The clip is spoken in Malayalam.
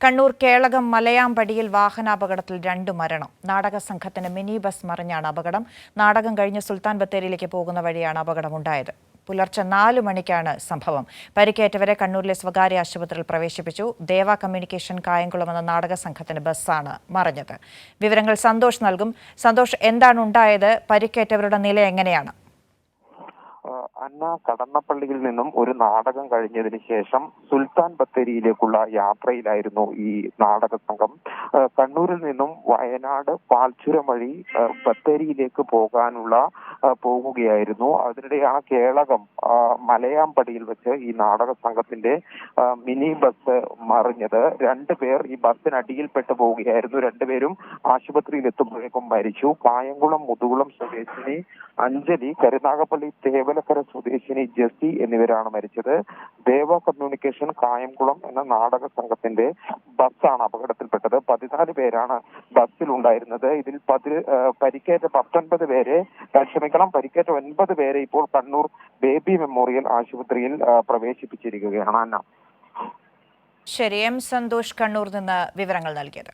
കണ്ണൂർ കേളകം മലയാമ്പടിയിൽ വാഹനാപകടത്തിൽ 2 മരണം. നാടക സംഘത്തിന് മിനി ബസ് മറിഞ്ഞാണ് അപകടം. നാടകം കഴിഞ്ഞ് സുൽത്താൻ ബത്തേരിയിലേക്ക് പോകുന്ന വഴിയാണ് അപകടമുണ്ടായത്. പുലർച്ചെ 4 മണിക്കാണ് സംഭവം. പരിക്കേറ്റവരെ കണ്ണൂരിലെ സ്വകാര്യ ആശുപത്രിയിൽ പ്രവേശിപ്പിച്ചു. ദേവ കമ്മ്യൂണിക്കേഷൻ കായംകുളം എന്ന നാടക സംഘത്തിന്റെ ബസ്സാണ് മറിഞ്ഞത്. വിവരങ്ങൾ സന്തോഷ് നൽകും. സന്തോഷ്, എന്താണ് ഉണ്ടായത്? പരിക്കേറ്റവരുടെ നില എങ്ങനെയാണ്? അന്ന കടന്നപ്പള്ളിയിൽ നിന്നും ഒരു നാടകം കഴിഞ്ഞതിന് ശേഷം സുൽത്താൻ ബത്തേരിയിലേക്കുള്ള യാത്രയിലായിരുന്നു ഈ നാടക സംഘം. കണ്ണൂരിൽ നിന്നും വയനാട് പാൽച്ചുരം വഴി ബത്തേരിയിലേക്ക് പോകുകയായിരുന്നു. അതിനിടെയാണ് കേളകം മലയാമ്പടിയിൽ വെച്ച് ഈ നാടക സംഘത്തിന്റെ മിനി ബസ് മറിഞ്ഞത്. 2 പേർ ഈ ബസ്സിനടിയിൽപ്പെട്ടു പോവുകയായിരുന്നു. 2 പേരും ആശുപത്രിയിൽ എത്തുമ്പോഴേക്കും മരിച്ചു. കായംകുളം മുതുകുളം സ്വദേശിനി അഞ്ജലി, കരുനാഗപ്പള്ളി തേവലക്കര സ്വദേശിനി ജെസി എന്നിവരാണ് മരിച്ചത്. ദേവ കമ്മ്യൂണിക്കേഷൻ കായംകുളം എന്ന നാടക സംഘത്തിന്റെ ബസ്സാണ് അപകടത്തിൽപ്പെട്ടത്. 14 പേരാണ് ബസ്സിലുണ്ടായിരുന്നത്. ഇതിൽ പരിക്കേറ്റ 19 പേരെ പരിക്കേറ്റ 9 പേരെ ഇപ്പോൾ കണ്ണൂർ ബേബി മെമ്മോറിയൽ ആശുപത്രിയിൽ പ്രവേശിപ്പിച്ചിരിക്കുകയാണ്. ശരി, എം സന്തോഷ് കണ്ണൂർ നിന്ന് വിവരങ്ങൾ നൽകിയത്.